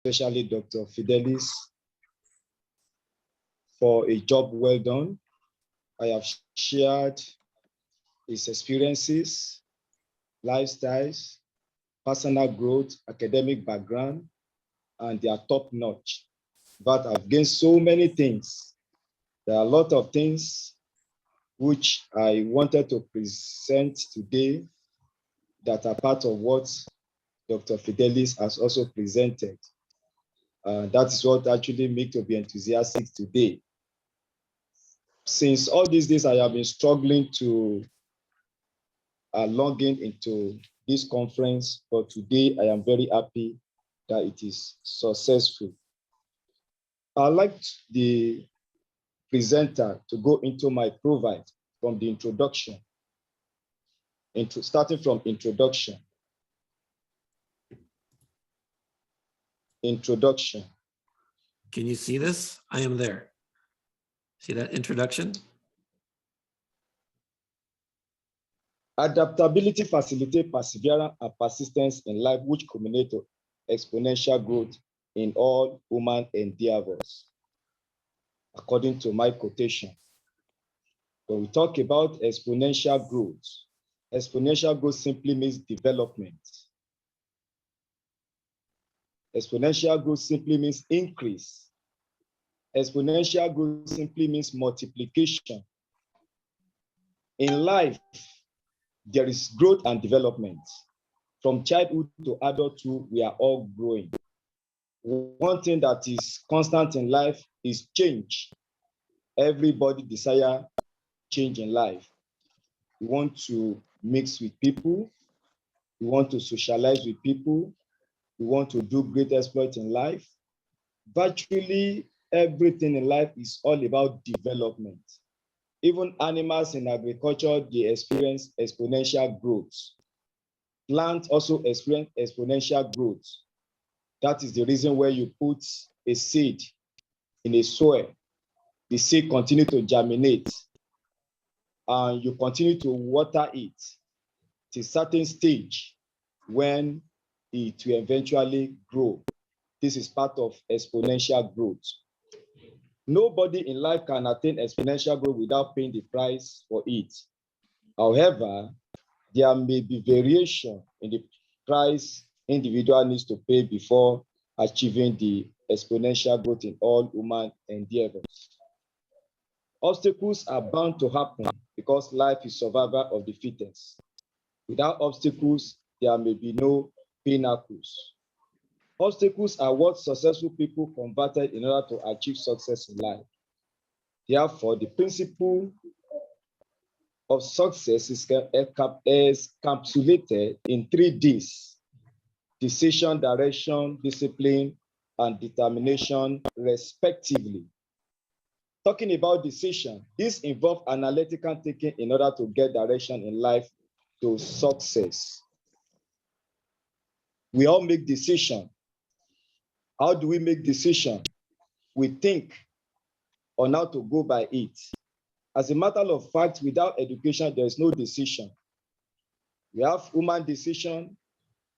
especially Dr. Fidelis, for a job well done. I have shared his experiences, lifestyles, personal growth, academic background, and they are top notch. But I've gained so many things. There are a lot of things which I wanted to present today that are part of what Dr. Fidelis has also presented. That is what actually makes me to be enthusiastic today. Since all these days, I have been struggling to log into this conference, but today I am very happy that it is successful. I'd like the presenter to go into my provide from the introduction, starting from introduction. Introduction. Can you see this? I am there. See that introduction? Adaptability facilitates perseverance and persistence in life, which culminate to exponential growth in all human endeavors, according to my quotation. When we talk about exponential growth simply means development. Exponential growth simply means increase. Exponential growth simply means multiplication. In life, there is growth and development. From childhood to adulthood, we are all growing. One thing that is constant in life is change. Everybody desires change in life. We want to mix with people. We want to socialize with people. We want to do great exploits in life. Virtually everything in life is all about development. Even animals in agriculture, they experience exponential growth. Plants also experience exponential growth. That is the reason where you put a seed in a soil, the seed continues to germinate, and you continue to water it to a certain stage when it will eventually grow. This is part of exponential growth. Nobody in life can attain exponential growth without paying the price for it. However, there may be variation in the price individual needs to pay before achieving the exponential growth in all human endeavors. Obstacles are bound to happen because life is survival of the fittest. Without obstacles, there may be no pinnacles. Obstacles are what successful people converted in order to achieve success in life. Therefore, the principle of success is encapsulated in 3 Ds: decision, direction, discipline, and determination, respectively. Talking about decision, this involves analytical thinking in order to get direction in life to success. We all make decisions. How do we make decisions? We think on how to go by it. As a matter of fact, without education, there is no decision. We have human decision,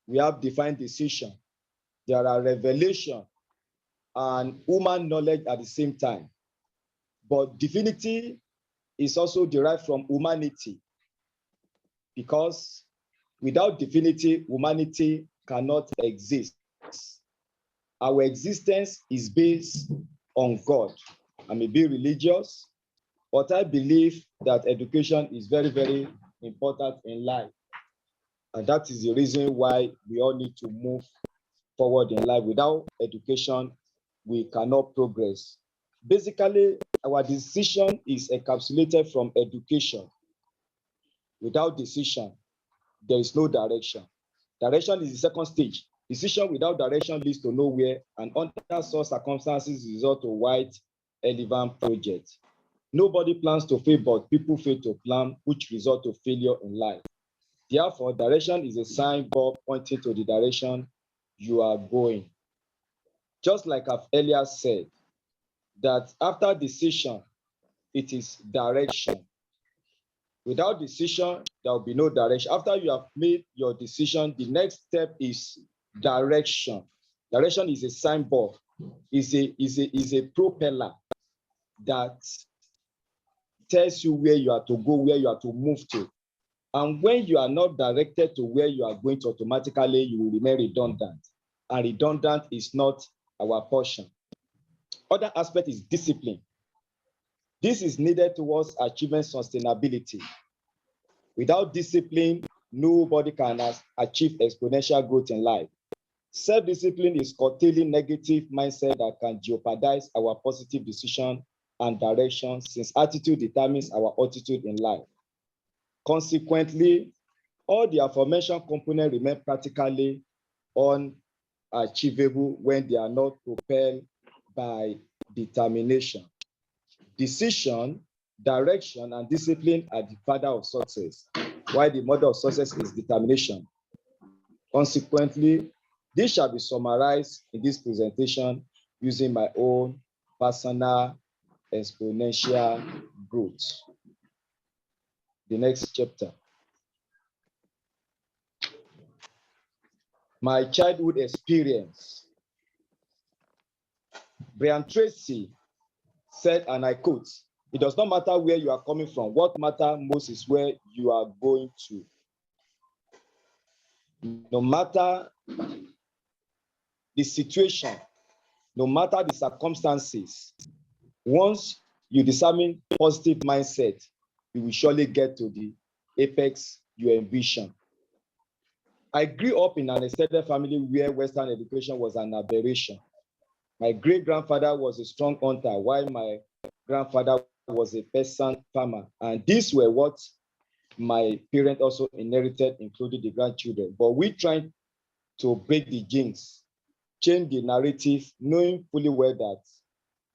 we have divine decision. There are revelation and human knowledge at the same time. But divinity is also derived from humanity, because without divinity, humanity cannot exist. Our existence is based on God. I may be religious, but I believe that education is very, very important in life. And that is the reason why we all need to move forward in life. Without education, we cannot progress. Basically, our decision is encapsulated from education. Without decision, there is no direction. Direction is the second stage. Decision without direction leads to nowhere, and under such circumstances result to white elephant project. Nobody plans to fail, but people fail to plan, which result to failure in life. Therefore, direction is a signboard pointing to the direction you are going. Just like I've earlier said, that after decision, it is direction. Without decision, there will be no direction. After you have made your decision, the next step is direction. Direction is a signboard, is a propeller that tells you where you are to go, where you are to move to. And when you are not directed to where you are going to, automatically you will remain redundant. And redundant is not our portion. Other aspect is discipline. This is needed towards achieving sustainability. Without discipline, nobody can achieve exponential growth in life. Self-discipline is curtailing negative mindset that can jeopardize our positive decision and direction, since attitude determines our attitude in life. Consequently, all the aforementioned components remain practically unachievable when they are not propelled by determination. Decision, direction, and discipline are the father of success, while the mother of success is determination. Consequently, this shall be summarized in this presentation using my own personal exponential growth. The next chapter. My childhood experience. Brian Tracy said, and I quote, "It does not matter where you are coming from. What matters most is where you are going to. No matter the situation, no matter the circumstances, once you determine positive mindset, you will surely get to the apex you envision." I grew up in an extended family where Western education was an aberration. My great-grandfather was a strong hunter, while my grandfather was a peasant farmer. And these were what my parents also inherited, including the grandchildren. But we tried to break the jinx, change the narrative, knowing fully well that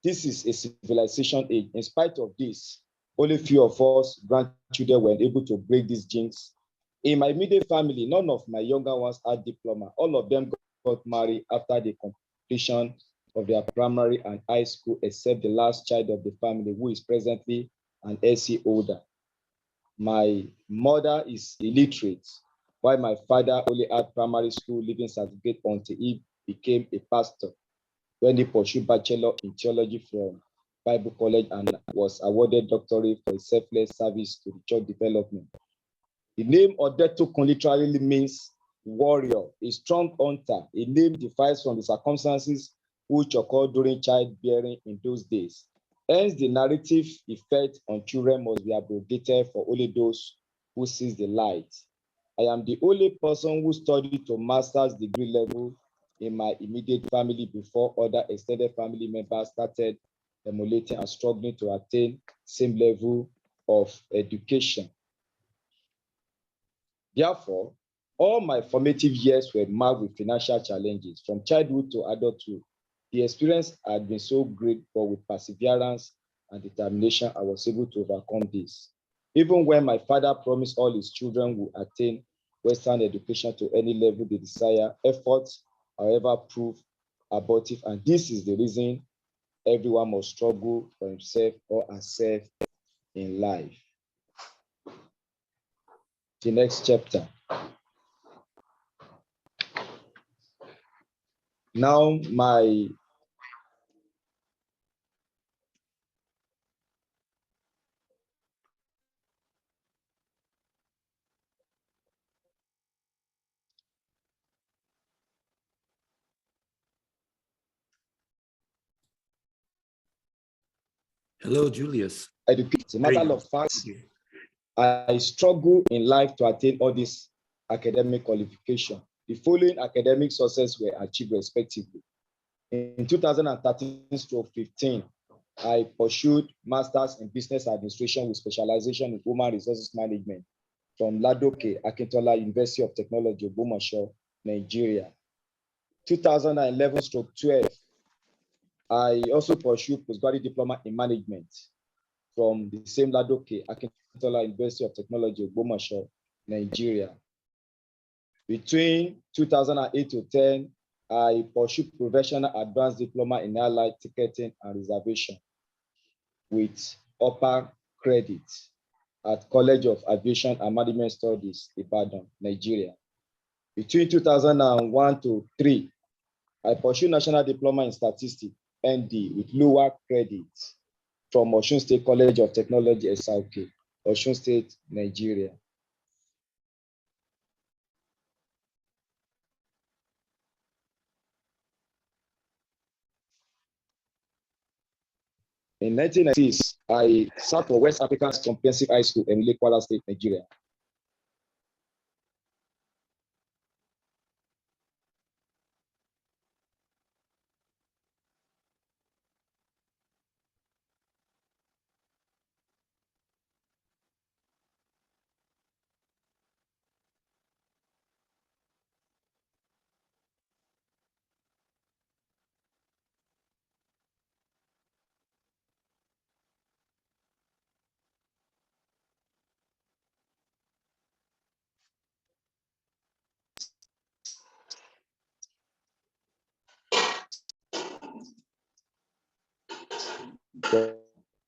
this is a civilization age. In spite of this, only few of us grandchildren were able to break this jinx. In my immediate family, none of my younger ones had diploma. All of them got married after the completion of their primary and high school, except the last child of the family, who is presently an SC holder. My mother is illiterate, while my father only had primary school leaving certificate until he became a pastor, when he pursued bachelor in theology from Bible College and was awarded doctorate for his selfless service to the church development. The name Odetokun literally means warrior, a strong hunter, a name devised from the circumstances which occurred during childbearing in those days. Hence, the narrative effect on children must be abrogated for only those who sees the light. I am the only person who studied to master's degree level in my immediate family before other extended family members started emulating and struggling to attain same level of education. Therefore, all my formative years were marked with financial challenges from childhood to adulthood. The experience had been so great, but with perseverance and determination, I was able to overcome this. Even when my father promised all his children would attain Western education to any level they desire, efforts, however, proved abortive. And this is the reason everyone must struggle for himself or herself in life. The next chapter. Now, my Hello, Julius. education, matter of fact, I struggle in life to attain all these academic qualifications. The following academic success were achieved respectively. In 2013-15, I pursued Masters in Business Administration with specialization in Human Resources Management from Ladoke Akintola University of Technology, Ogbomoso, Nigeria. 2011-12, I also pursued postgraduate diploma in management from the same Ladoke Akintola University of Technology, Ogbomoso, Nigeria. Between 2008 to 10, I pursued professional advanced diploma in airline ticketing and reservation with upper credit at College of Aviation and Management Studies, Ibadan, Nigeria. Between 2001 to 3, I pursued National Diploma in Statistics, ND, with lower credit from Osun State College of Technology, SRK, Osun State, Nigeria. In 1996, I sat for West Africa's Comprehensive High School in Kwara State, Nigeria.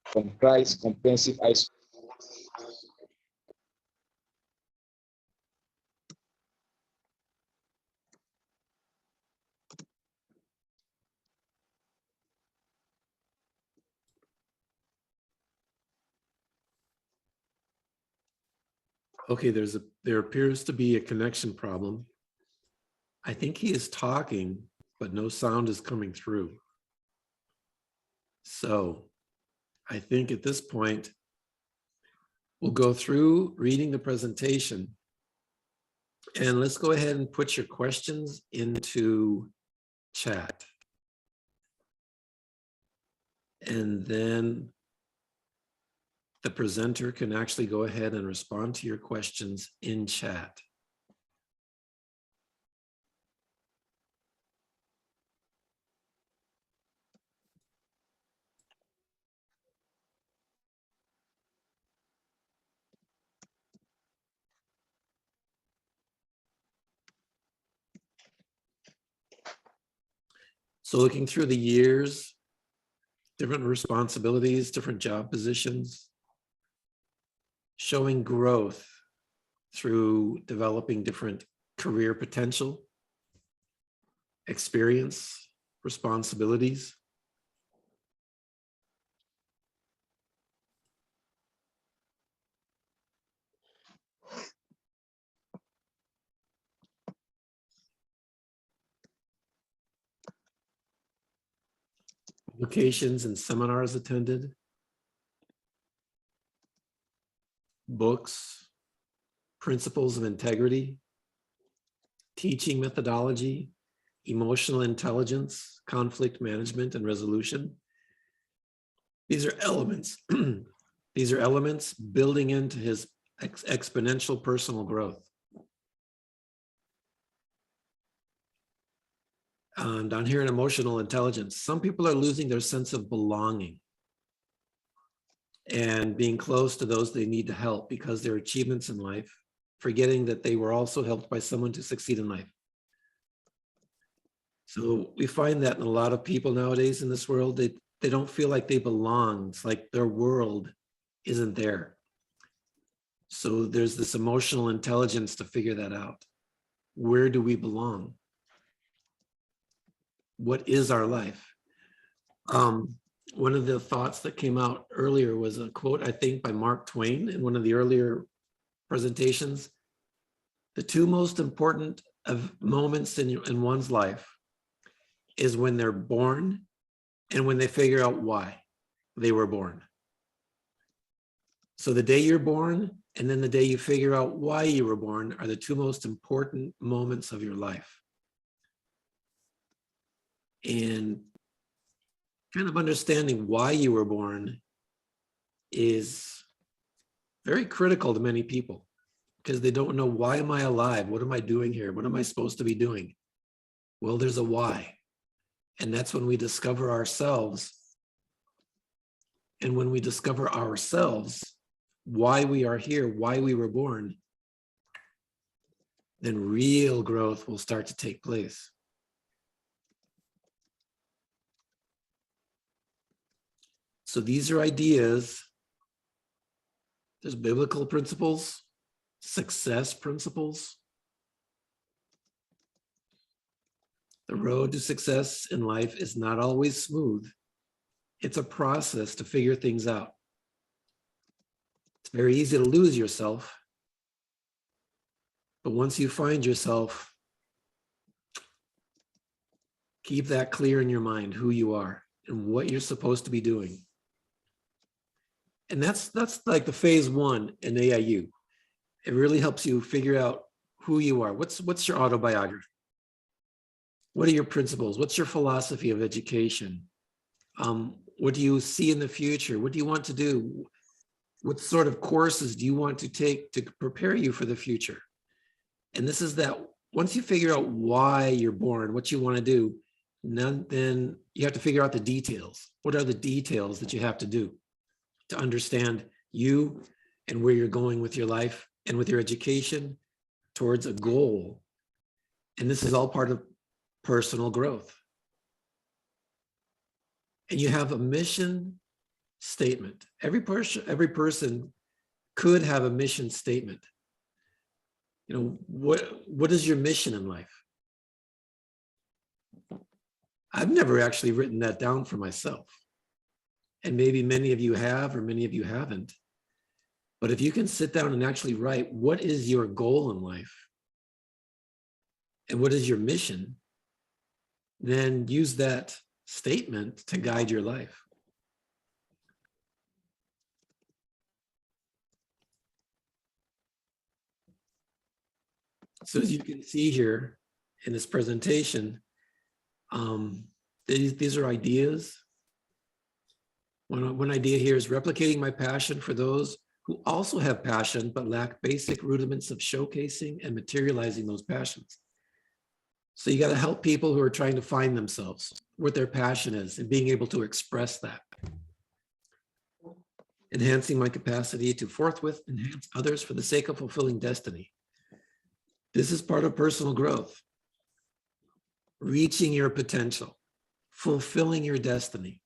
From Christ Comprehensive High School. Okay, there appears to be a connection problem. I think he is talking, but no sound is coming through. So I think at this point, we'll go through reading the presentation. And let's go ahead and put your questions into chat. And then the presenter can actually go ahead and respond to your questions in chat. So looking through the years, different responsibilities, different job positions, showing growth through developing different career potential, experience, responsibilities. Publications and seminars attended, books, principles of integrity, teaching methodology, emotional intelligence, conflict management and resolution. These are elements. These are elements building into his exponential personal growth. Down here in emotional intelligence, some people are losing their sense of belonging and being close to those they need to help because their achievements in life, forgetting that they were also helped by someone to succeed in life. So we find that in a lot of people nowadays in this world, they don't feel like they belong. It's like their world isn't there. So there's this emotional intelligence to figure that out. Where do we belong? What is our life? One of the thoughts that came out earlier was a quote, I think, by Mark Twain in one of the earlier presentations. The two most important moments in one's life is when they're born and when they figure out why they were born. So the day you're born and then the day you figure out why you were born are the two most important moments of your life. And kind of understanding why you were born is very critical to many people because they don't know, why am I alive? What am I doing here? What am I supposed to be doing? Well, there's a why. And that's when we discover ourselves. And when we discover ourselves, why we are here, why we were born, then real growth will start to take place. So these are ideas. There's biblical principles, success principles. The road to success in life is not always smooth. It's a process to figure things out. It's very easy to lose yourself. But once you find yourself, keep that clear in your mind, who you are and what you're supposed to be doing. And that's like the phase one in AIU. It really helps you figure out who you are. What's your autobiography? What are your principles? What's your philosophy of education? What do you see in the future? What do you want to do? What sort of courses do you want to take to prepare you for the future? And this is that once you figure out why you're born, what you want to do, then you have to figure out the details. What are the details that you have to do to understand you and where you're going with your life and with your education towards a goal? And this is all part of personal growth. And you have a mission statement. Every person could have a mission statement. You know, what is your mission in life? I've never actually written that down for myself. And maybe many of you have, or many of you haven't. But if you can sit down and actually write, what is your goal in life? And what is your mission? Then use that statement to guide your life. So as you can see here in this presentation, these are ideas. One idea here is replicating my passion for those who also have passion but lack basic rudiments of showcasing and materializing those passions. So you got to help people who are trying to find themselves, what their passion is, and being able to express that. Enhancing my capacity to forthwith enhance others for the sake of fulfilling destiny. This is part of personal growth. Reaching your potential, fulfilling your destiny.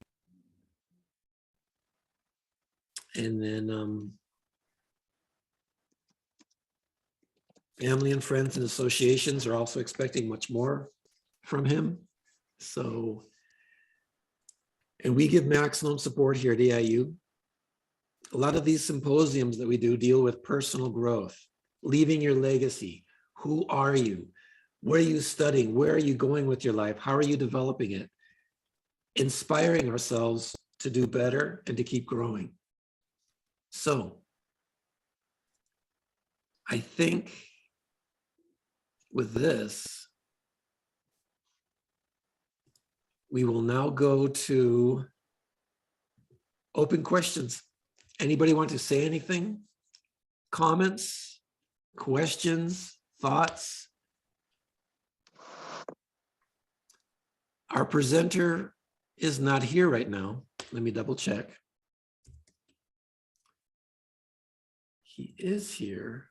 And then family and friends and associations are also expecting much more from him. So, and we give maximum support here at AIU. A lot of these symposiums that we do deal with personal growth, leaving your legacy. Who are you? What are you studying? Where are you going with your life? How are you developing it? Inspiring ourselves to do better and to keep growing. So, I think with this, we will now go to open questions. Anybody want to say anything? Comments, questions, thoughts? Our presenter is not here right now. Let me double check. He is here.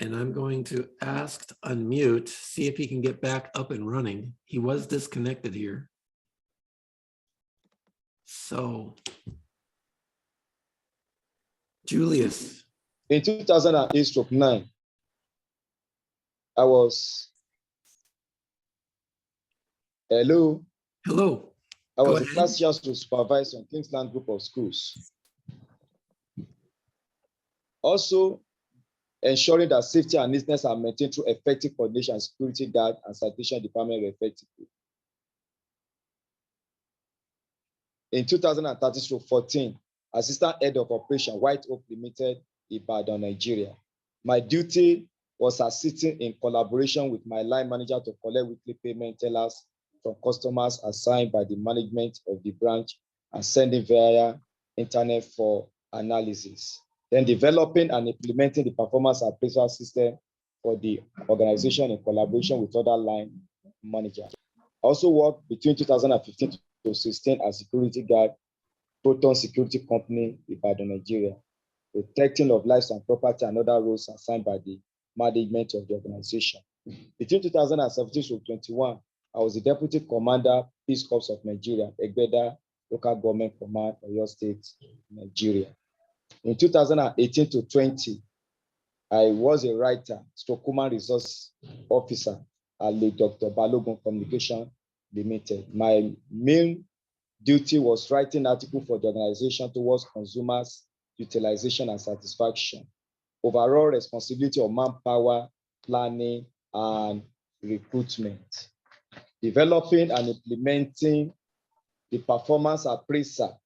And I'm going to ask to unmute, see if he can get back up and running. He was disconnected here. So, Julius. In 2008-9, I was, hello. Hello. I was the class chair to supervise on Kingsland Group of Schools. Also, ensuring that safety and neatness are maintained through effective coordination and security guard and sanitation department effectively. In 2013-14, Assistant Head of Operation, White Oak Limited, Ibadan, Nigeria. My duty was assisting in collaboration with my line manager to collect weekly payment tellers from customers assigned by the management of the branch and sending via internet for analysis. Then developing and implementing the performance appraisal system for the organization in collaboration with other line managers. I also worked between 2015 to 2016 as security guard, Proton Security Company, Ibadan, Nigeria, protecting of lives and property and other roles assigned by the management of the organization. Between 2017 to 2021, I was the Deputy Commander, Peace Corps of Nigeria, Egbeda Local Government Command, Oyo State, Nigeria. In 2018 to 20, I was a writer, stroke human resource officer at Dr. Balogun Communication Limited. My main duty was writing articles for the organization towards consumers' utilization and satisfaction. Overall responsibility of manpower, planning, and recruitment. Developing and implementing the performance appraisal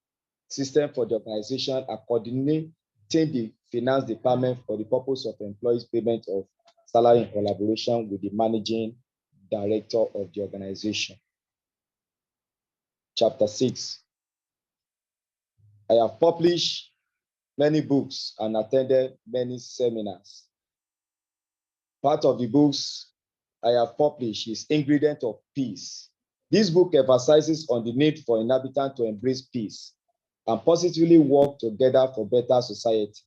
system for the organization and coordinating the finance department for the purpose of employees' payment of salary in collaboration with the managing director of the organization. Chapter 6. I have published many books and attended many seminars. Part of the books I have published is Ingredient of Peace. This book emphasizes on the need for inhabitants to embrace peace and positively work together for better society.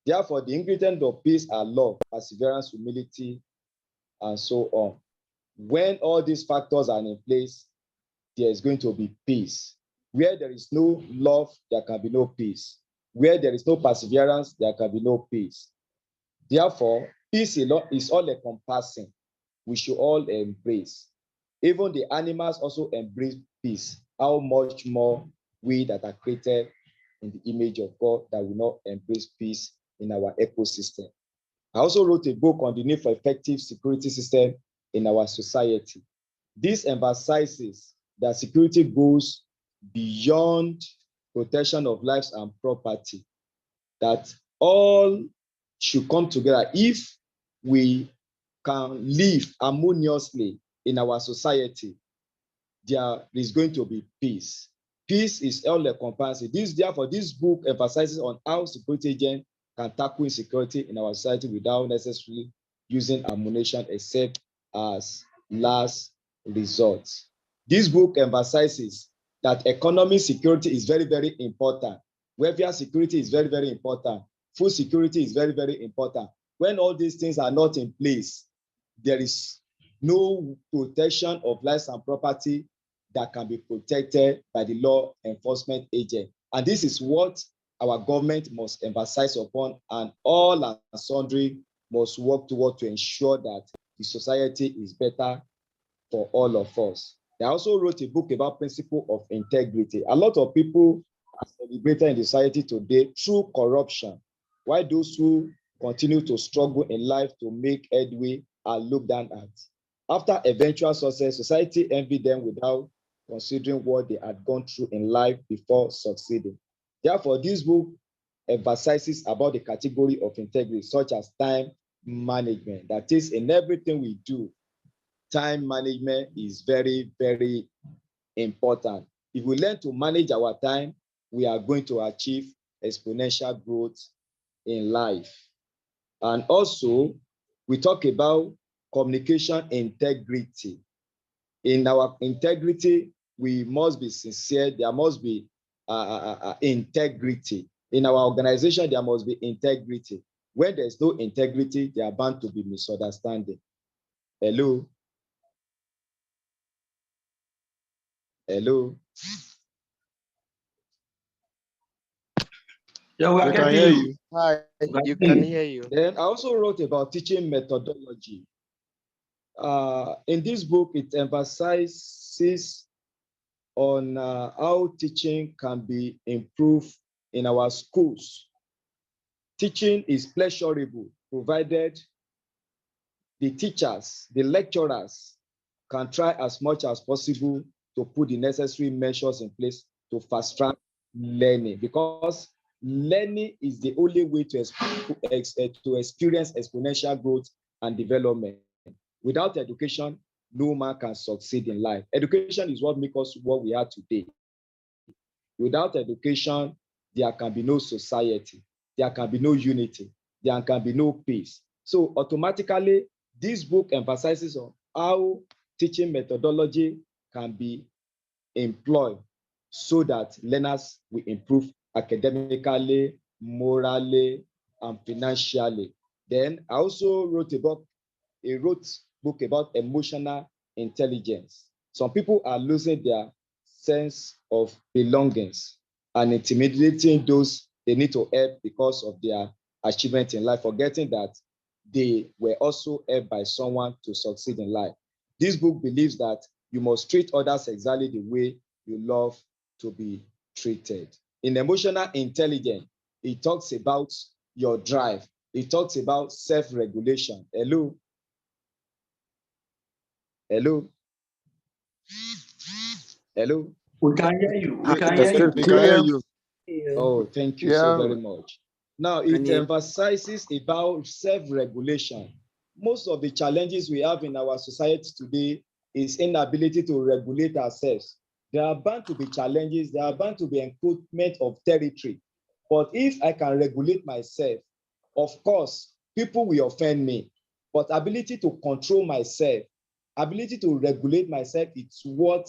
Therefore, the ingredients of peace are love, perseverance, humility, and so on. When all these factors are in place, there is going to be peace. Where there is no love, there can be no peace. Where there is no perseverance, there can be no peace. Therefore, peace is all encompassing. We should all embrace. Even the animals also embrace peace. How much more we that are created in the image of God that will not embrace peace in our ecosystem. I also wrote a book on the need for effective security system in our society. This emphasizes that security goes beyond protection of lives and property, that all should come together. If we can live harmoniously in our society, there is going to be peace. Peace is all encompassing. Therefore, this book emphasizes on how security agents can tackle insecurity in our society without necessarily using ammunition except as last resort. This book emphasizes that economic security is very, very important. Welfare security is very, very important. Food security is very, very important. When all these things are not in place, there is no protection of lives and property that can be protected by the law enforcement agent. And this is what our government must emphasize upon, and all and sundry must work toward to ensure that the society is better for all of us. I also wrote a book about principle of integrity. A lot of people are celebrated in the society today through corruption, while those who continue to struggle in life to make headway are looked down at. After eventual success, society envied them without considering what they had gone through in life before succeeding. Therefore, this book emphasizes about the category of integrity, such as time management. That is, in everything we do, time management is very, very important. If we learn to manage our time, we are going to achieve exponential growth in life. And also, we talk about communication integrity. In our integrity, we must be sincere. There must be integrity. In our organization, there must be integrity. When there's no integrity, there are bound to be misunderstanding. Hello? Hello? Yeah, We can hear you. Hi, you can hear you. Then I also wrote about teaching methodology. In this book, it emphasizes on how teaching can be improved in our schools. Teaching is pleasurable, provided the teachers, the lecturers can try as much as possible to put the necessary measures in place to fast track learning, because learning is the only way to experience exponential growth and development. Without education, no man can succeed in life. Education is what makes us what we are today. Without education, there can be no society, there can be no unity, there can be no peace. So automatically, this book emphasizes on how teaching methodology can be employed so that learners will improve academically, morally, and financially. Then I also wrote a book about emotional intelligence. Some people are losing their sense of belongings and intimidating those they need to help because of their achievement in life, forgetting that they were also helped by someone to succeed in life. This book believes that you must treat others exactly the way you love to be treated. In emotional intelligence, it talks about your drive. It talks about self-regulation. Hello? Hello? Hello? We can hear you. We Hi, can yes, hear you. we can hear you. Oh, thank you so Yeah, very much. Now, can it you? emphasizes about self-regulation. Most of the challenges we have in our society today is inability to regulate ourselves. There are bound to be challenges, there are bound to be encroachment of territory. But if I can regulate myself, of course, people will offend me. But ability to control myself, ability to regulate myself, it's what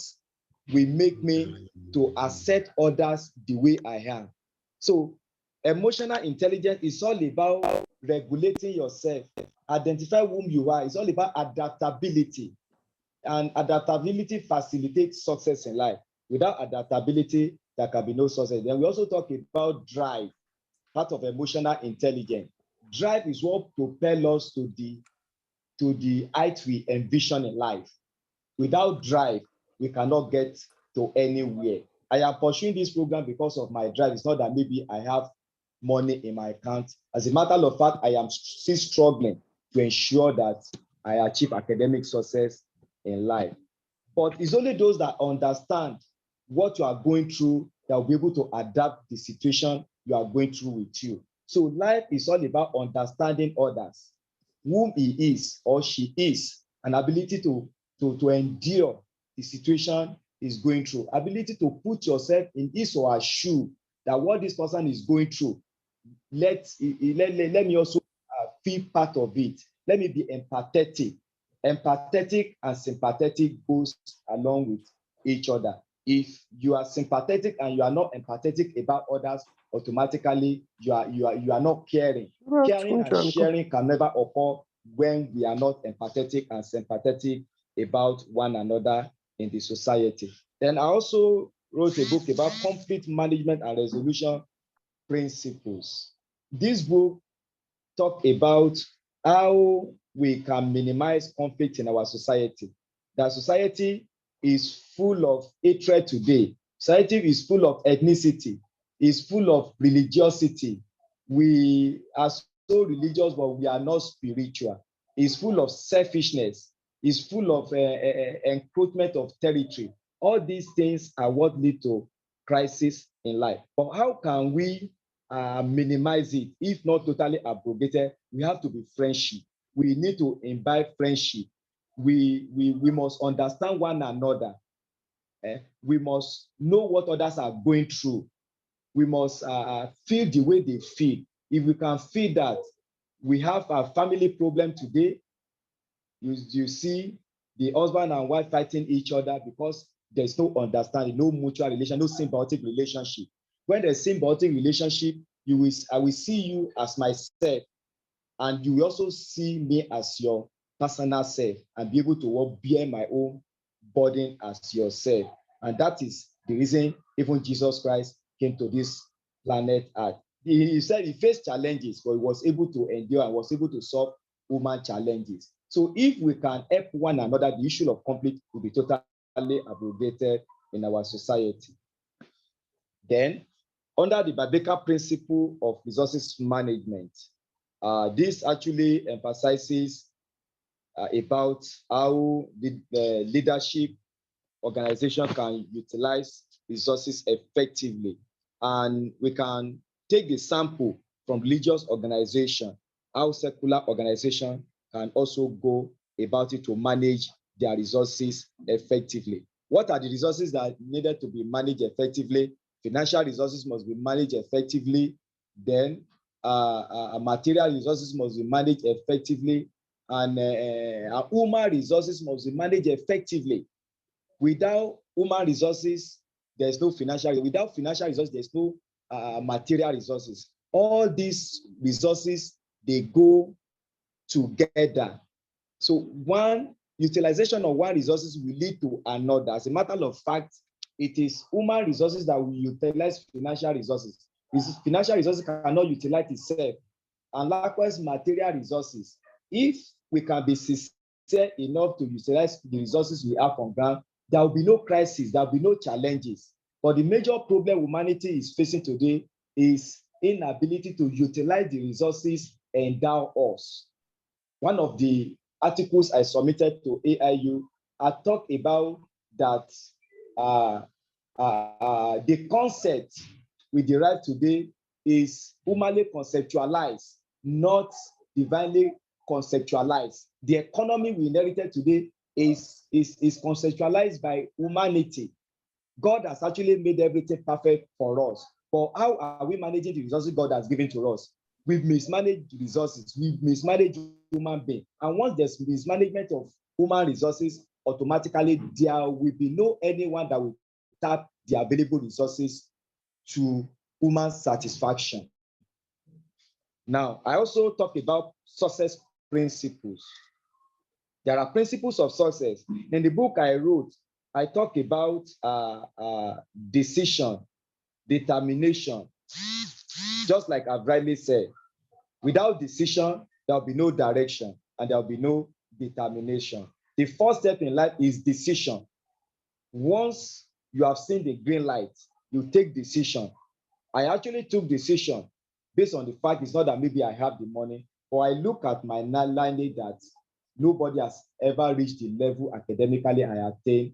will make me to accept others the way I am. So emotional intelligence is all about regulating yourself, identify whom you are. It's all about adaptability. And adaptability facilitates success in life. Without adaptability, there can be no success. Then we also talk about drive, part of emotional intelligence. Drive is what propels us to the height we envision in life. Without drive, we cannot get to anywhere. I am pursuing this program because of my drive. It's not that maybe I have money in my account. As a matter of fact, I am still struggling to ensure that I achieve academic success in life. But it's only those that understand what you are going through that will be able to adapt the situation you are going through with you. So life is all about understanding others, whom he is or she is, an ability to endure the situation is going through, ability to put yourself in his or her shoe, that what this person is going through, let me also feel part of it. Let me be empathetic. Empathetic and sympathetic goes along with each other. If you are sympathetic and you are not empathetic about others, automatically you are not caring. Caring and sharing can never occur when we are not empathetic and sympathetic about one another in the society. Then I also wrote a book about conflict management and resolution principles. This book talk about how we can minimize conflict in our society. That society is full of hatred today. Society is full of ethnicity, is full of religiosity. We are so religious, but we are not spiritual. It's full of selfishness. It's full of encroachment of territory. All these things are what lead to crisis in life. But how can we minimize it? If not totally abrogated, we have to be friendship. We need to imbibe friendship. We must understand one another. We must know what others are going through. We must feel the way they feel. If we can feel that, we have a family problem today. You see the husband and wife fighting each other because there's no understanding, no mutual relation, no symbiotic relationship. When there's symbiotic relationship, I will see you as myself, and you will also see me as your personal self, and be able to bear my own burden as yourself. And that is the reason even Jesus Christ came to this planet Earth. He said he faced challenges, but he was able to endure and was able to solve human challenges. So if we can help one another, the issue of conflict will be totally abrogated in our society. Then, under the biblical principle of resources management, this actually emphasizes about how the leadership organization can utilize resources effectively. And we can take the sample from religious organization, how secular organization can also go about it to manage their resources effectively. What are the resources that needed to be managed effectively? Financial resources must be managed effectively. Then material resources must be managed effectively. And human resources must be managed effectively. Without human resources, there's no financial. Without financial resources, there's no material resources. All these resources, they go together. So one utilization of one resources will lead to another. As a matter of fact, it is human resources that will utilize financial resources. Financial resources cannot utilize itself. and likewise material resources. If we can be sincere enough to utilize the resources we have on ground, there will be no crisis, there will be no challenges. But the major problem humanity is facing today is inability to utilize the resources endow us. One of the articles I submitted to AIU, I talked about that the concept we derive today is humanly conceptualized, not divinely conceptualized. The economy we inherited today is conceptualized by humanity. God has actually made everything perfect for us. But how are we managing the resources God has given to us? We've mismanaged resources. We've mismanaged human beings. And once there's mismanagement of human resources, automatically there will be no anyone that will tap the available resources to human satisfaction. Now, I also talk about success principles. There are principles of success. In the book I wrote, I talk about decision, determination. Just like I've rightly said, without decision, there will be no direction and there will be no determination. The first step in life is decision. Once you have seen the green light, you take decision. I actually took decision based on the fact it's not that maybe I have the money, but I look at my lineage that nobody has ever reached the level academically I attained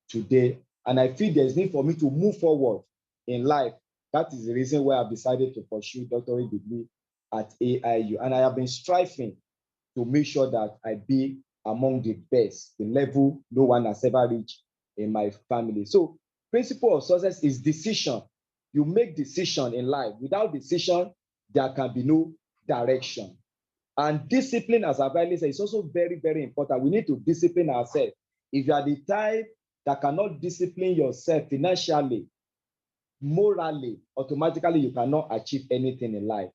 today. And I feel there's need for me to move forward in life. That is the reason why I've decided to pursue doctorate degree at AIU. And I have been striving to make sure that I be among the best, the level no one has ever reached in my family. So principle of success is decision. You make decision in life. Without decision, there can be no direction. And discipline, as I've already said, is also very, very important. We need to discipline ourselves. If you are the type that cannot discipline yourself financially, morally, automatically you cannot achieve anything in life.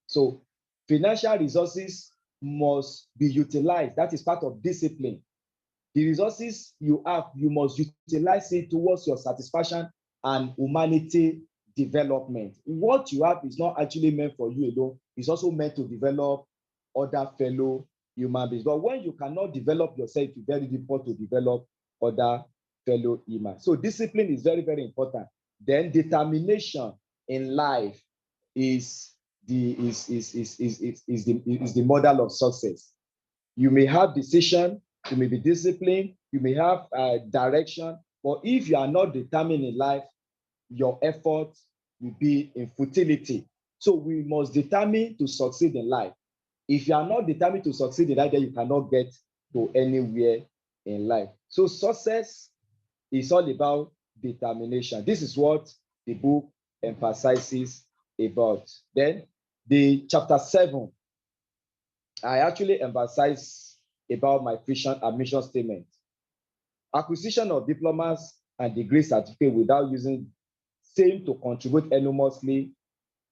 So financial resources must be utilized. That is part of discipline. The resources you have, you must utilize it towards your satisfaction and humanity development. What you have is not actually meant for you alone. It's also meant to develop other fellow human beings. But when you cannot develop yourself, it's very difficult to develop other fellow humans. So discipline is very, very important. Then determination in life is the model of success. You may have decision, you may be disciplined, you may have direction, but if you are not determined in life, your effort will be in futility. So we must determine to succeed in life. If you are not determined to succeed in life, then you cannot get to anywhere in life. So success is all about determination. This is what the book emphasizes about. Then the chapter 7, I actually emphasize about my vision and mission statement. Acquisition of diplomas and degree certificate without using same to contribute enormously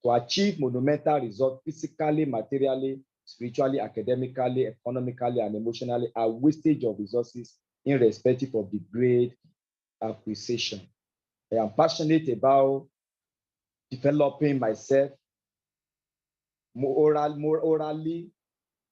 to achieve monumental results physically, materially, spiritually, academically, economically, and emotionally are wastage of resources irrespective of the grade acquisition. I am passionate about developing myself more orally,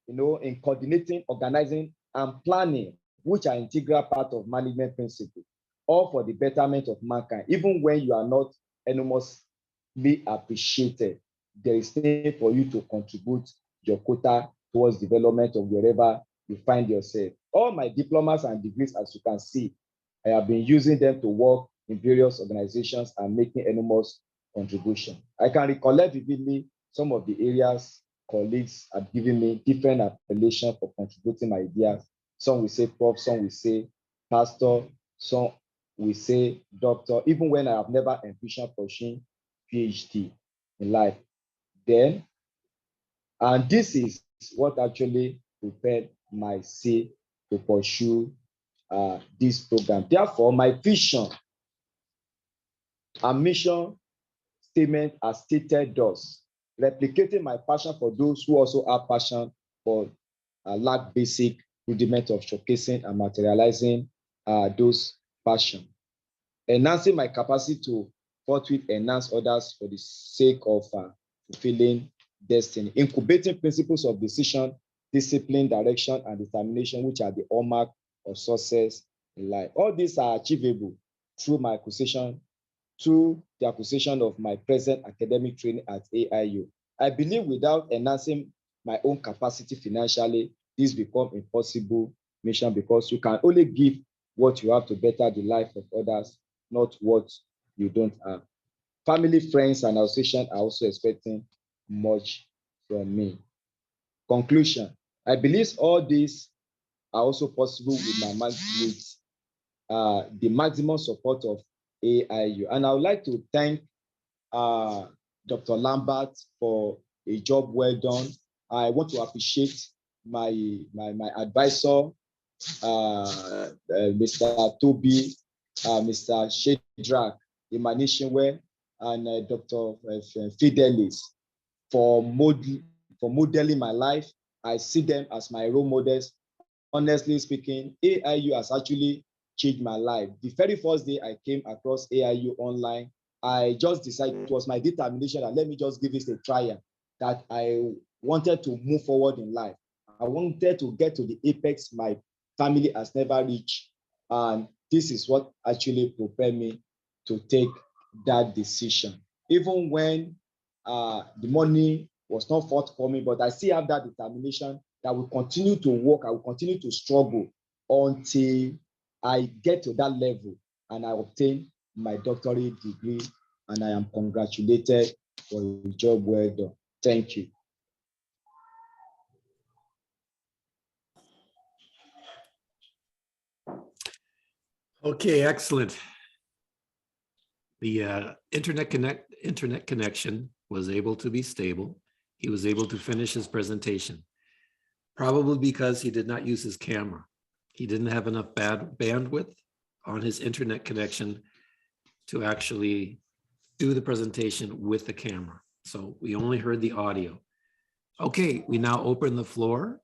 in coordinating, organizing, and planning, which are integral part of management principles, all for the betterment of mankind. Even when you are not enormously appreciated, there is need for you to contribute your quota towards development of wherever you find yourself. All my diplomas and degrees, as you can see, I have been using them to work in various organizations and making enormous contribution. I can recollect vividly some of the areas colleagues have given me different appellations for contributing my ideas. Some will say prof, some will say pastor, some will say doctor, even when I have never envisioned pursuing PhD in life. Then, and this is what actually prepared my say to pursue this program. Therefore, my vision and mission statement as stated thus: replicating my passion for those who also have passion for lack basic rudiment of showcasing and materializing those passion. Enhancing my capacity to forthwith enhance others for the sake of fulfilling destiny. Incubating principles of decision, discipline, direction, and determination, which are the hallmark of success in life. All these are achievable through my acquisition, through the acquisition of my present academic training at AIU. I believe without enhancing my own capacity financially, this becomes impossible mission, because you can only give what you have to better the life of others, not what you don't have. Family, friends, and association are also expecting much from me. Conclusion: I believe all these are also possible with the maximum support of AIU. And I would like to thank Dr. Lambert for a job well done. I want to appreciate my advisor, Mr. Toby, Mr. Shedrack, Imanishinwe, and Dr. Fidelis for modeling my life. I see them as my role models. Honestly speaking, AIU has actually changed my life. The very first day I came across AIU online, I just decided, it was my determination that let me just give this a try, that I wanted to move forward in life. I wanted to get to the apex my family has never reached. And this is what actually propelled me to take that decision. Even when the money was not forthcoming, but I still have that determination that I will continue to work, I will continue to struggle until I get to that level and I obtain my doctorate degree, and I am congratulated for a job well done. Thank you. Okay, excellent. The internet connection was able to be stable. He was able to finish his presentation, probably because he did not use his camera. He didn't have enough bandwidth on his internet connection to actually do the presentation with the camera. So we only heard the audio. Okay, we now open the floor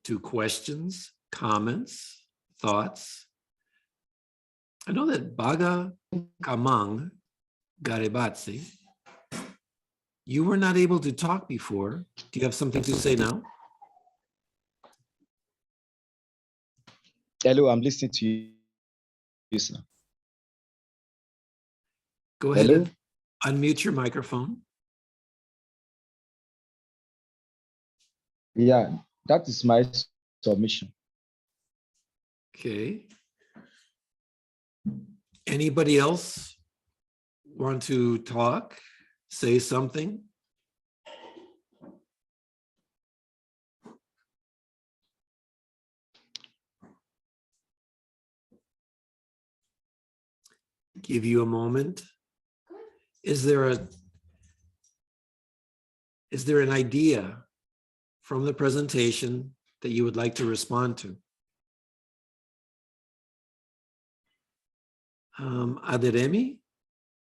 to questions, comments, thoughts. I know that Baga Kamang Garibatsi, you were not able to talk before. Do you have something to say now? Hello, I'm listening to you, sir. Go ahead and unmute your microphone. Yeah, that is my submission. Okay. Anybody else want to talk, say something? Give you a moment. Is there an idea from the presentation that you would like to respond to? Aderemi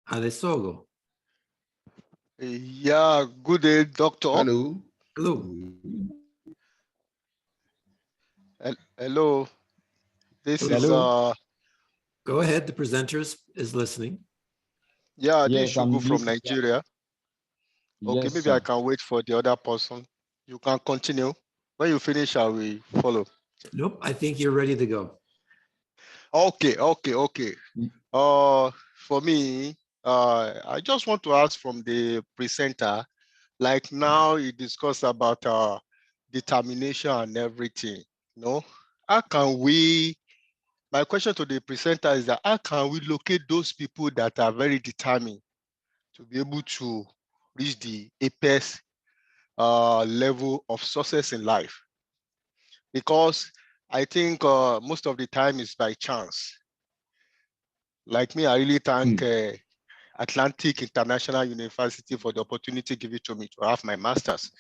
Adesogo. Yeah, good day, doctor. Hello. Hello. Hello. This Hello. is Go ahead, the presenter is listening. yeah, Yes, this is Shugu I'm from listening. Nigeria. Okay, Yes, maybe sir. I can wait for the other person. You can continue. When you finish, I will follow. Nope, I think you're ready to go. Okay. For me, I just want to ask from the presenter, like now you discuss about determination and everything. How can we? My question to the presenter is that how can we locate those people that are very determined to be able to reach the apex level of success in life? Because I think most of the time it's by chance. Like me, I really thank Atlantic International University for the opportunity given to me to have my master's.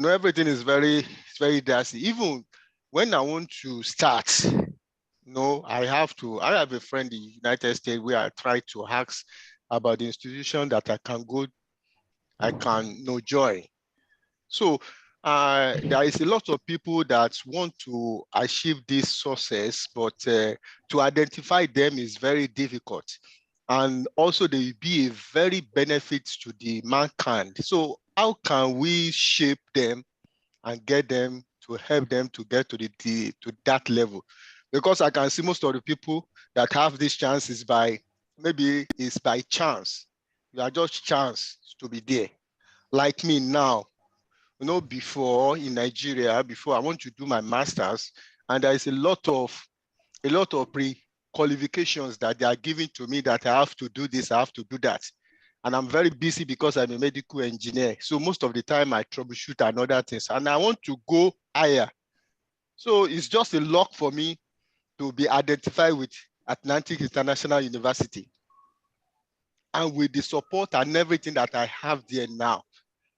Everything is very dicey. Even when I want to start, I have a friend in the United States where I try to ask about the institution that I can join. So there is a lot of people that want to achieve this success, but to identify them is very difficult. And also they will be a very benefit to the mankind. So how can we shape them and get them to help them to get to to that level? Because I can see most of the people that have this chance is maybe it's by chance. You are just chance to be there. Like me now, before in Nigeria, before I want to do my master's, and there is a lot of pre-qualifications that they are giving to me that I have to do this, I have to do that. And I'm very busy because I'm a medical engineer. So most of the time I troubleshoot and other things, and I want to go higher. So it's just a luck for me to be identified with Atlantic International University. And with the support and everything that I have there now,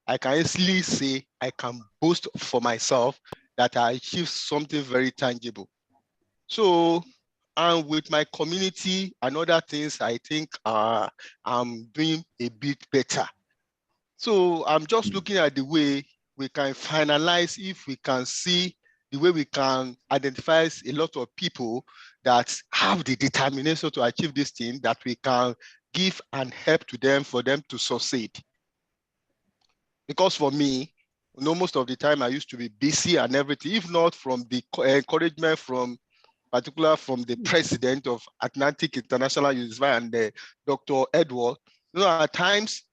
I can easily say I can boast for myself that I achieved something very tangible. So, and with my community and other things, I think I'm doing a bit better. So I'm just looking at the way we can finalize, if we can see the way we can identify a lot of people that have the determination to achieve this thing, that we can give and help to them for them to succeed. Because for me, most of the time I used to be busy and everything, if not from the encouragement from the president of Atlantic International University and Dr. Edward, at times,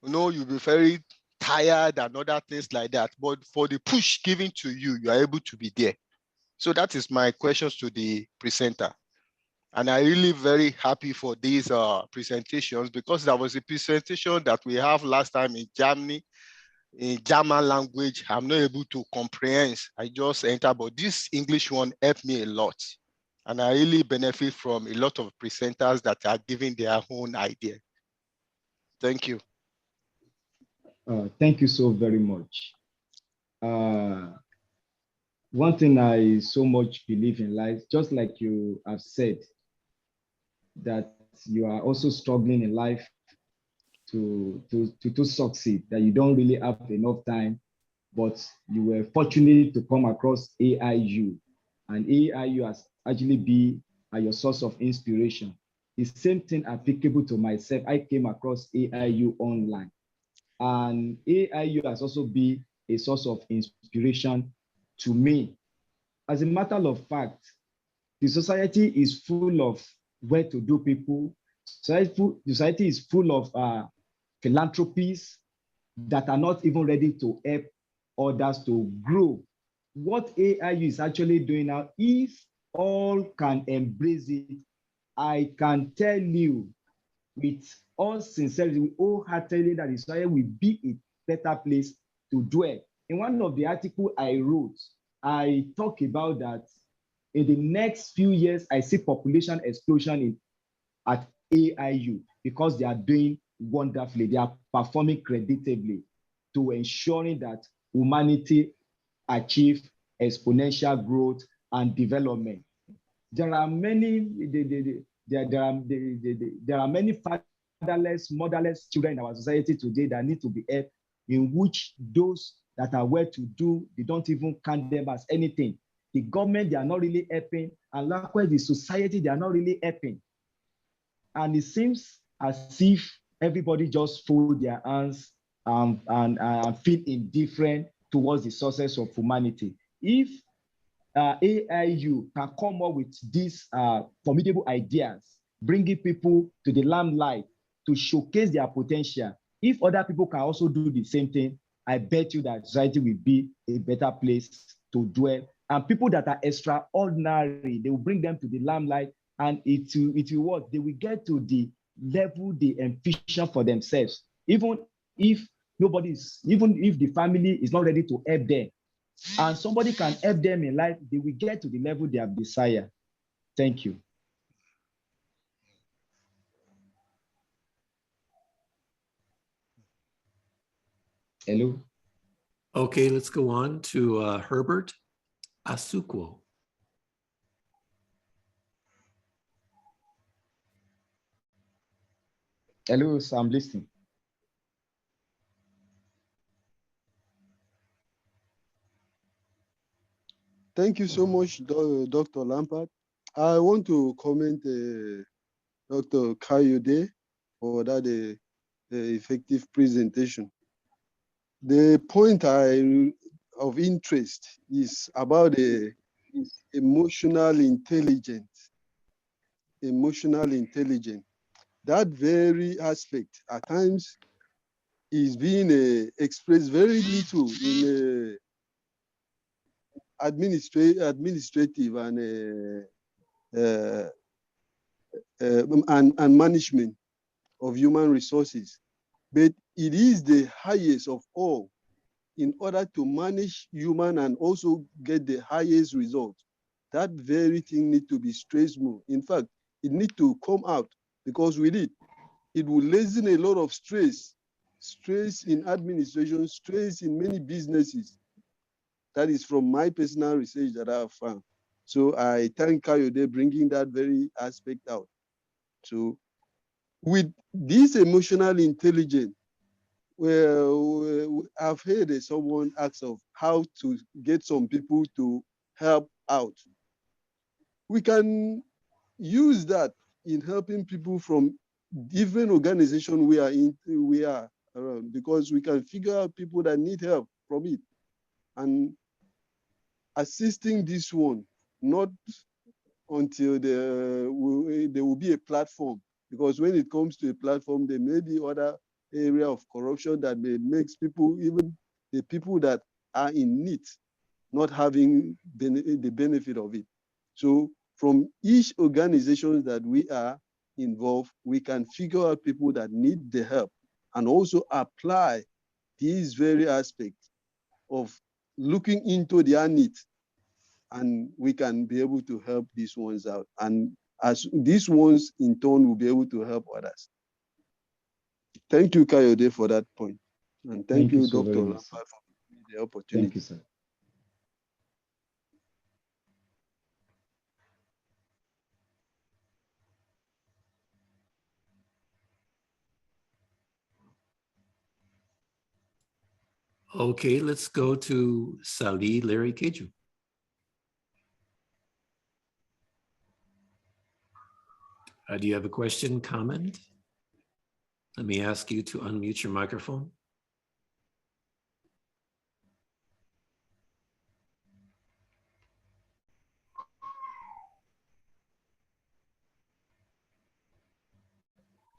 you'll be very tired and other things like that. But for the push given to you, you are able to be there. So that is my questions to the presenter. And I'm really very happy for these presentations, because there was a presentation that we have last time in Germany, in German language. I'm not able to comprehend. I just enter, but this English one helped me a lot. And I really benefit from a lot of presenters that are giving their own idea. Thank you. Thank you so very much. One thing I so much believe in life, just like you have said, that you are also struggling in life to succeed, that you don't really have enough time, but you were fortunate to come across AIU, and AIU has actually been your source of inspiration. The same thing applicable to myself. I came across AIU online, and AIU has also been a source of inspiration to me. As a matter of fact, the society is full of well-to-do people. Society is full of philanthropies that are not even ready to help others to grow. What AIU is actually doing now, if all can embrace it, I can tell you with all sincerity, wholeheartedly, that Israel will be a better place to dwell. In one of the articles I wrote, I talk about that in the next few years, I see population explosion at AIU, because they are doing wonderfully. They are performing creditably to ensuring that humanity achieve exponential growth and development. There are many, there are many fatherless, motherless children in our society today that need to be helped, in which those that are well-to-do, they don't even count them as anything. The government, they are not really helping, and likewise the society, they are not really helping. And it seems as if everybody just fold their hands and feel indifferent towards the success of humanity. If AIU can come up with these formidable ideas, bringing people to the limelight to showcase their potential, if other people can also do the same thing, I bet you that society will be a better place to dwell. And people that are extraordinary, they will bring them to the limelight, and it will what? They will get to the level they envision for themselves. Even if even if the family is not ready to help them, and somebody can help them in life, they will get to the level they have desired. Thank you. Hello. Okay, let's go on to Herbert Asukwo. Hello, so I'm listening. Thank you so much, Dr. Lampard. I want to comment Dr. Kayode for that effective presentation. The point of interest is about the emotional intelligence. Emotional intelligence. That very aspect at times is being expressed very little in administrative and management of human resources. But it is the highest of all in order to manage human and also get the highest result. That very thing need to be stressed more. In fact, it need to come out because with it will lessen a lot of stress in administration, stress in many businesses. That is from my personal research that I have found. So I thank Kayode bringing that very aspect out. So with this emotional intelligence, well, I've heard someone ask of how to get some people to help out. We can use that in helping people from different organizations we are around, because we can figure out people that need help from it and assisting this one, not until there will be a platform, because when it comes to a platform, there may be other area of corruption that may makes people, even the people that are in need, not having the benefit of it. So from each organization that we are involved, we can figure out people that need the help and also apply these very aspects of looking into their needs, and we can be able to help these ones out. And as these ones in turn will be able to help others. Thank you, Kayode, for that point. And thank you, so Dr. very Lampa, much, sir. for giving me the opportunity. Thank you, sir. Okay, let's go to Sali Larry Keju. Do you have a question, comment? Let me ask you to unmute your microphone.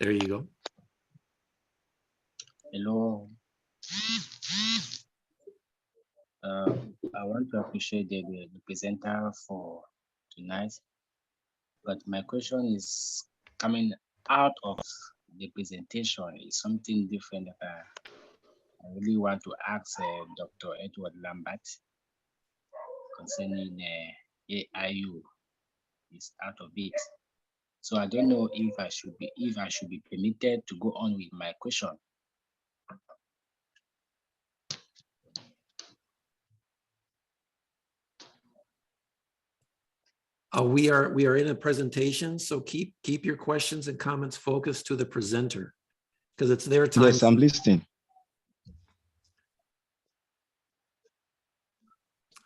There you go. Hello. I want to appreciate the presenter for tonight, but my question is coming out of the presentation is something different that I really want to ask Dr. Edward Lambert concerning AIU. Is out of it. So I don't know if I should be permitted to go on with my question. We are in a presentation, so keep your questions and comments focused to the presenter, because it's their time. Yes, I'm listening.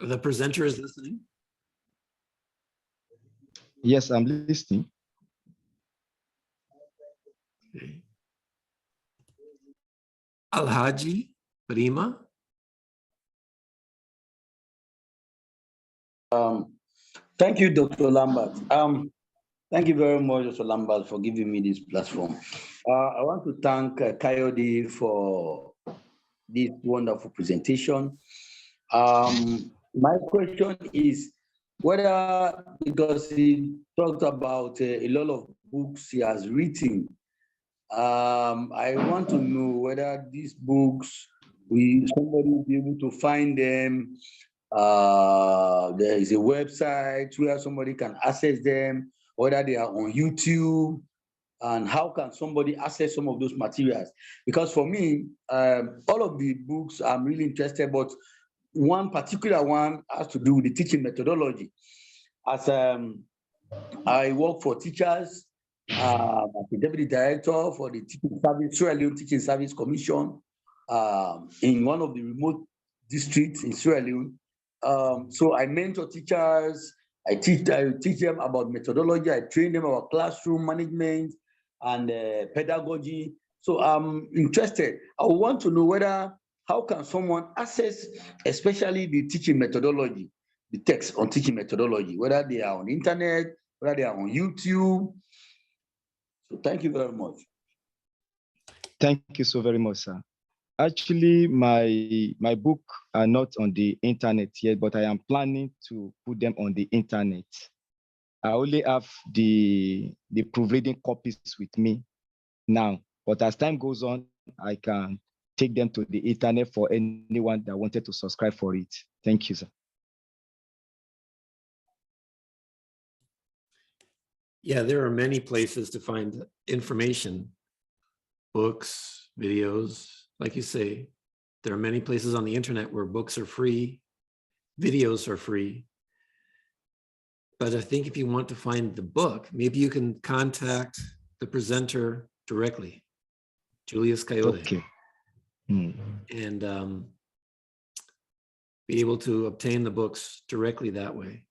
The presenter is listening. Yes, I'm listening. Okay. Alhaji Rima. Thank you, Dr. Lambert. Thank you very much, Dr. Lambert, for giving me this platform. I want to thank Kayode for this wonderful presentation. My question is whether, because he talked about a lot of books he has written, I want to know whether these books, somebody will be able to find them. There is a website where somebody can access them, whether they are on YouTube, and how can somebody access some of those materials? Because for me, all of the books I'm really interested, but one particular one has to do with the teaching methodology. As I work for teachers, as the deputy director for the Teaching Service, Sierra Leone Teaching Service Commission, in one of the remote districts in Sierra Leone. So I mentor teachers, I teach them about methodology, I train them about classroom management and pedagogy. So I'm interested. I want to know whether how can someone access, especially the teaching methodology, the text on teaching methodology, whether they are on the internet, whether they are on YouTube? So thank you very much. Thank you so very much, sir. Actually, my book are not on the internet yet, but I am planning to put them on the internet. I only have the proofreading copies with me now, but as time goes on, I can take them to the internet for anyone that wanted to subscribe for it. Thank you, sir. Yeah, there are many places to find information, books, videos. Like you say, there are many places on the internet where books are free, videos are free. But I think if you want to find the book, maybe you can contact the presenter directly, Julius Coyote, Okay. and be able to obtain the books directly that way.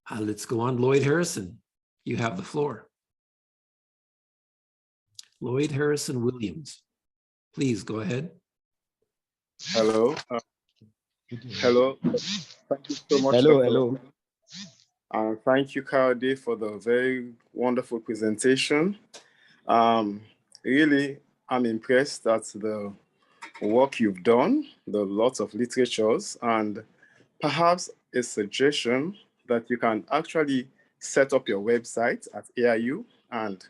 Let's go on. Lloyd Harrison, you have the floor. Lloyd Harrison Williams, please go ahead. Hello. Hello. Thank you so much. Hello, Dr. hello. Thank you, Kayode, for the very wonderful presentation. Really, I'm impressed at the work you've done, the lots of literatures, and perhaps a suggestion that you can actually set up your website at AIU, and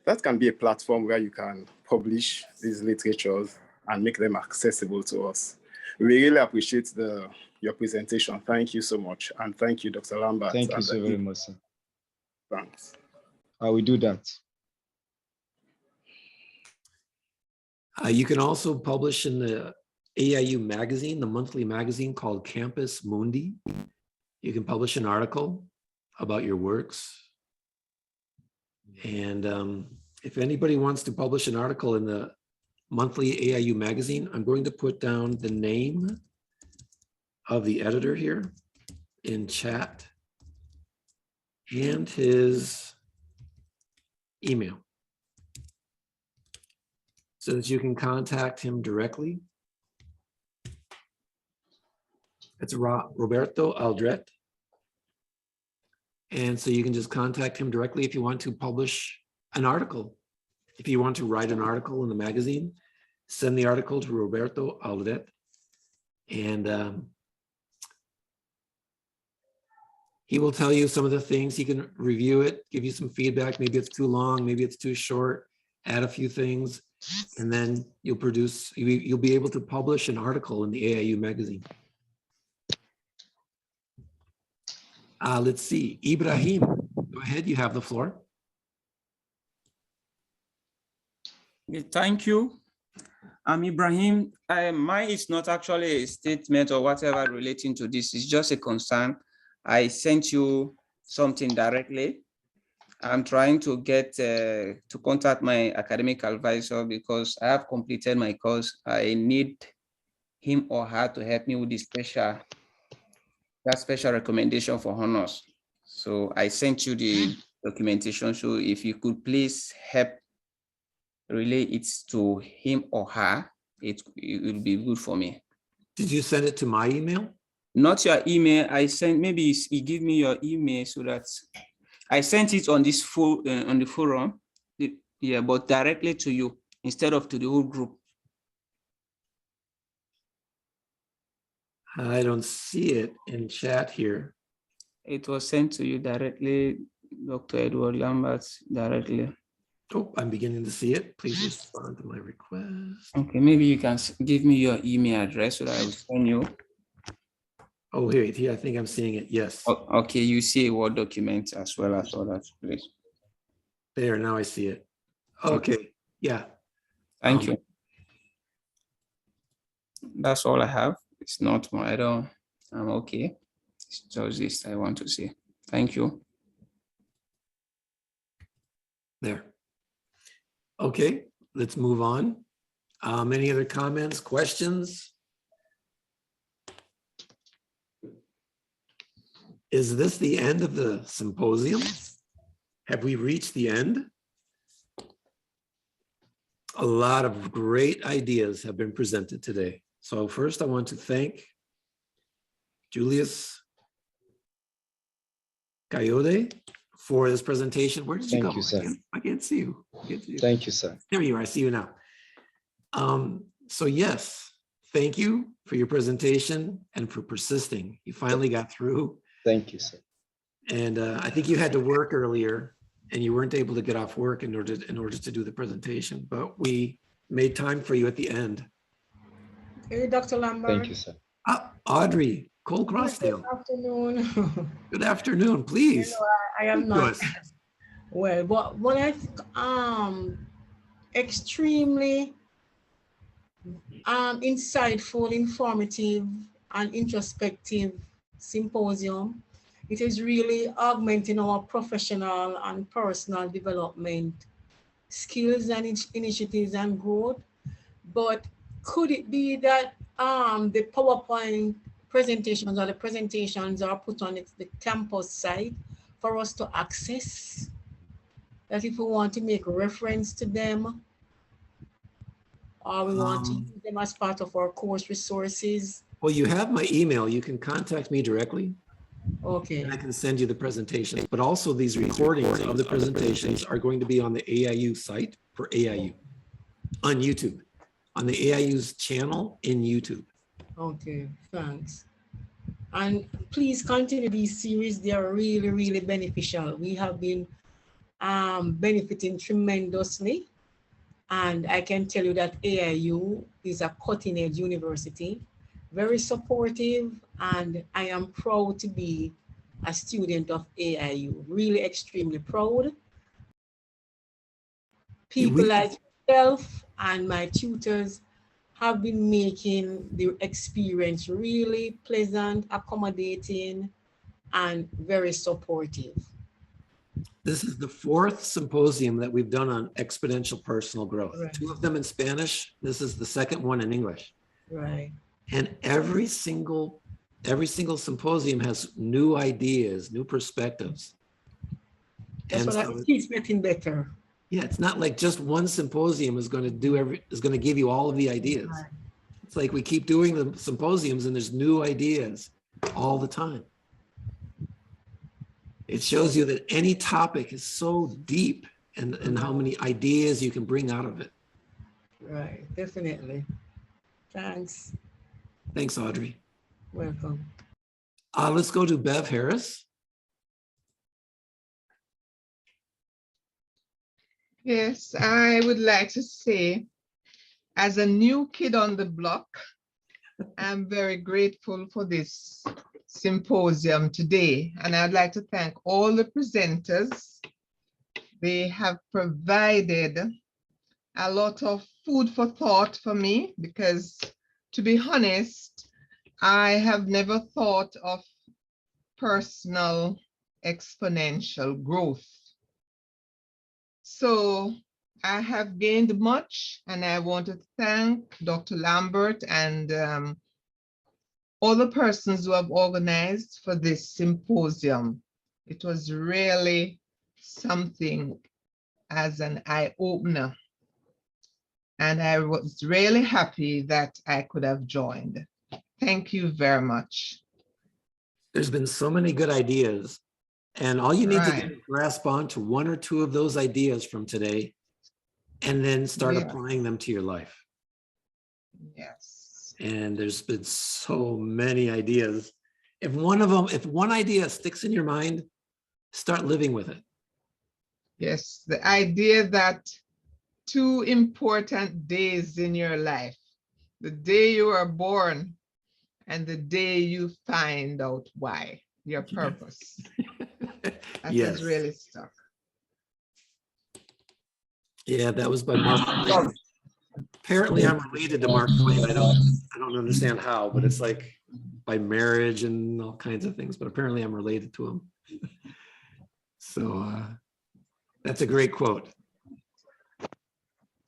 that can be a platform where you can publish these literatures and make them accessible to us. We really appreciate your presentation. Thank you so much. And thank you, Dr. Lambert. Thank you so very much, sir. Thanks. I will do that. You can also publish in the AIU magazine, the monthly magazine called Campus Mundi. You can publish an article about your works. And if anybody wants to publish an article in the monthly AIU magazine, I'm going to put down the name of the editor here in chat and his email so that you can contact him directly. It's Roberto Aldret. And so you can just contact him directly if you want to publish an article. If you want to write an article in the magazine, send the article to Roberto Aldret. And he will tell you some of the things. He can review it, give you some feedback. Maybe it's too long, maybe it's too short, add a few things, and then you'll be able to publish an article in the AIU magazine. Let's see, Ibrahim, go ahead, you have the floor. Thank you. I'm Ibrahim. Mine is not actually a statement or whatever relating to this. It's just a concern. I sent you something directly. I'm trying to get to contact my academic advisor because I have completed my course. I need him or her to help me with the special recommendation for honors. So I sent you the documentation. So if you could please help relay it to him or her, it will be good for me. Did you send it to my email? Not your email. I sent, maybe you give me your email so that I sent it on this on the forum. Yeah, but directly to you instead of to the whole group. I don't see it in chat here. It was sent to you directly, Dr. Edward Lambert, directly. Oh, I'm beginning to see it. Please respond to my request. Okay, maybe you can give me your email address so that I will send you. Oh, here, I think I'm seeing it. Yes. Oh, okay, you see a Word document as well as all that, please. There, now I see it. Okay, yeah. Thank you. That's all I have. It's not more, I'm okay. It's just this I want to see. Thank you. There. Okay, let's move on. Any other comments, questions? Is this the end of the symposium? Have we reached the end? A lot of great ideas have been presented today. So first I want to thank Julius Coyote for this presentation. Where did you go? Thank you, sir. I can't see you. Thank you, sir. There you are. I see you now. So yes, thank you for your presentation and for persisting. You finally got through. Thank you, sir. And I think you had to work earlier and you weren't able to get off work in order to do the presentation, but we made time for you at the end. Hey, Dr. Lambert. Thank you, sir. Audrey Cole Crossdale. Good afternoon. Good afternoon, please. You know, I am not well, but when I extremely insightful, informative, and introspective symposium. It is really augmenting our professional and personal development skills and initiatives and growth. But could it be that the PowerPoint presentations or the presentations are put on the campus site for us to access? That if we want to make reference to them, or we want to use them as part of our course resources? Well, you have my email. You can contact me directly. Okay. And I can send you the presentations, but also these recordings of the presentations are going to be on the AIU site for AIU on YouTube, on the AIU's channel in YouTube. Okay, thanks. And please continue these series. They are really, really beneficial. We have been benefiting tremendously. And I can tell you that AIU is a cutting edge university, very supportive, and I am proud to be a student of AIU, really extremely proud. People like yourself and my tutors have been making the experience really pleasant, accommodating, and very supportive. This is the 4th symposium that we've done on exponential personal growth. Right. 2 of them in Spanish. This is the 2nd one in English. Right. And every single symposium has new ideas, new perspectives. That's and what so it keeps getting better. Yeah, it's not like just one symposium is going to give you all of the ideas. Right. It's like we keep doing the symposiums and there's new ideas all the time. It shows you that any topic is so deep and how many ideas you can bring out of it. Right, definitely. Thanks. Thanks, Audrey. Welcome. Let's go to Bev Harris. Yes, I would like to say, as a new kid on the block, I'm very grateful for this symposium today. And I'd like to thank all the presenters. They have provided a lot of food for thought for me because, to be honest, I have never thought of personal exponential growth. So I have gained much, and I want to thank Dr. Lambert and all the persons who have organized for this symposium. It was really something as an eye-opener. And I was really happy that I could have joined. Thank you very much. There's been so many good ideas, and all you need to do is grasp on to 1 or 2 of those ideas from today, and then start applying them to your life. Yes. And there's been so many ideas. If one idea sticks in your mind, start living with it. Yes, the idea that 2 important days in your life, the day you are born and the day you find out why, your purpose. That Yes. has really stuck. Yeah, that was by Mark Twain. Apparently I'm related to Mark Twain. I don't understand how, but it's like by marriage and all kinds of things, but apparently I'm related to him. So that's a great quote.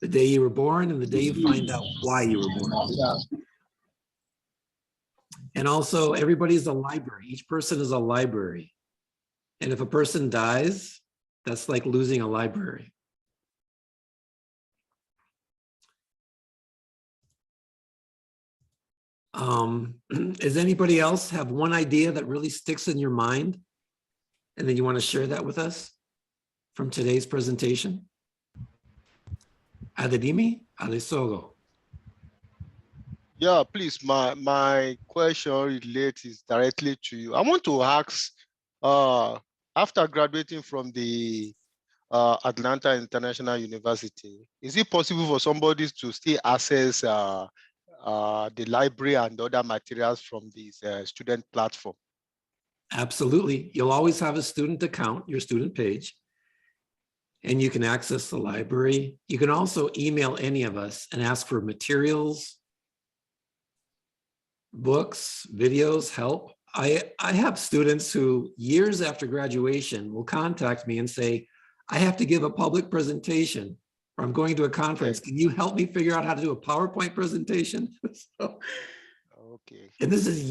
The day you were born and the day you find out why you were born. And also everybody's a library. Each person is a library. And if a person dies, that's like losing a library. Does anybody else have one idea that really sticks in your mind? And then you want to share that with us from today's presentation? Adedimi Alisogo. Yeah, please, my question relates directly to you. I want to ask, after graduating from the Atlanta International University, is it possible for somebody to still access the library and other materials from this student platform? Absolutely. You'll always have a student account, your student page, and you can access the library. You can also email any of us and ask for materials, books, videos, help. I have students who years after graduation will contact me and say, I have to give a public presentation, or I'm going to a conference. Can you help me figure out how to do a PowerPoint presentation? So, okay. And this is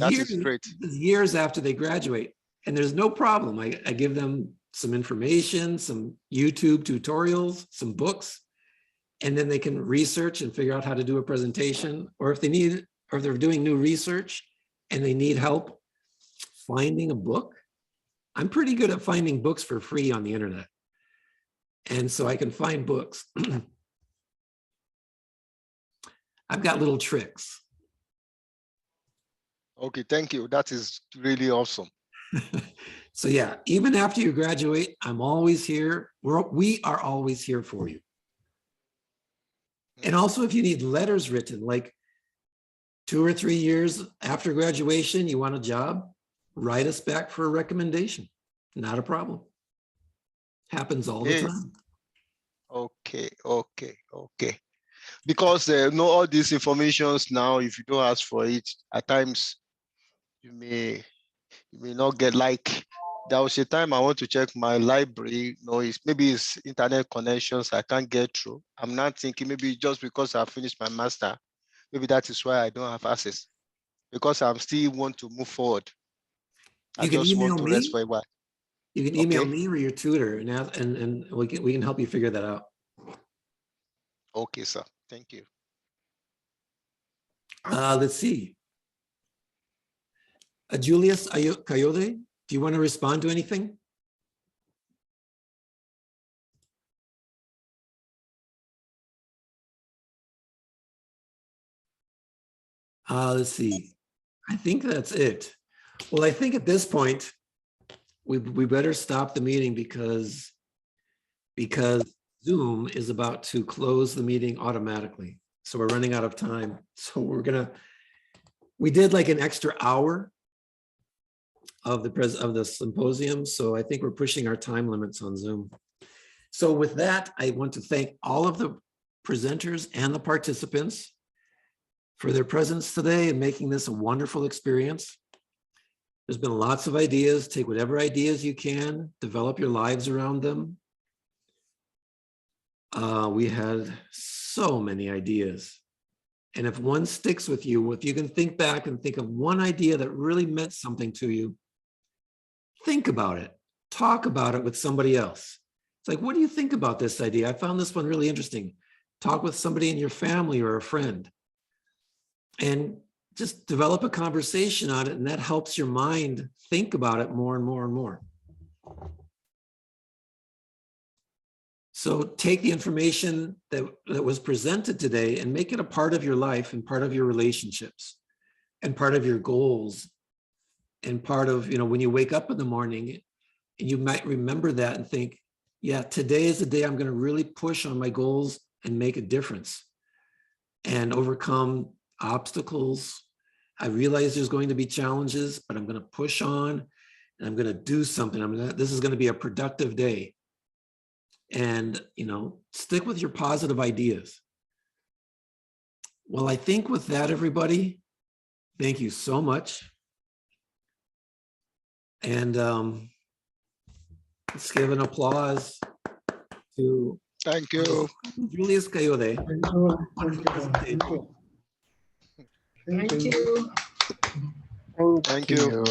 years after they graduate, and there's no problem. I give them some information, some YouTube tutorials, some books, and then they can research and figure out how to do a presentation. Or if they need, or if they're doing new research and they need help finding a book, I'm pretty good at finding books for free on the internet. And so I can find books. I've got little tricks. Okay, thank you. That is really awesome. So yeah, even after you graduate, I'm always here. We are always here for you. And also if you need letters written, like 2 or 3 years after graduation, you want a job, write us back for a recommendation. Not a problem. Happens all the time. Okay. Because know all these informations now, if you don't ask for it, at times you may not get, like, there was a time I want to check my library, maybe it's internet connections I can't get through. I'm not thinking maybe just because I finished my master, maybe that is why I don't have access, because I'm still want to move forward. I just want to rest for a while. You can email me or your tutor and ask, and we can help you figure that out. Okay, sir. Thank you. Let's see. Julius Coyote, do you want to respond to anything? Let's see. I think that's it. Well, I think at this point, we better stop the meeting because Zoom is about to close the meeting automatically. So we're running out of time. So we did like an extra hour of the symposium. So I think we're pushing our time limits on Zoom. So with that, I want to thank all of the presenters and the participants for their presence today and making this a wonderful experience. There's been lots of ideas. Take whatever ideas you can, develop your lives around them. We had so many ideas. And if one sticks with you, if you can think back and think of one idea that really meant something to you, think about it, talk about it with somebody else. It's like, what do you think about this idea? I found this one really interesting. Talk with somebody in your family or a friend and just develop a conversation on it. And that helps your mind think about it more and more and more. So take the information that was presented today and make it a part of your life and part of your relationships and part of your goals and part of, when you wake up in the morning, and you might remember that and think, yeah, today is the day I'm going to really push on my goals and make a difference and overcome obstacles. I realize there's going to be challenges, but I'm going to push on and I'm going to do something. This is going to be a productive day. And, stick with your positive ideas. Well, I think with that, everybody, thank you so much. And let's give an applause to Thank you. Julius Coyote. Thank you. Thank you.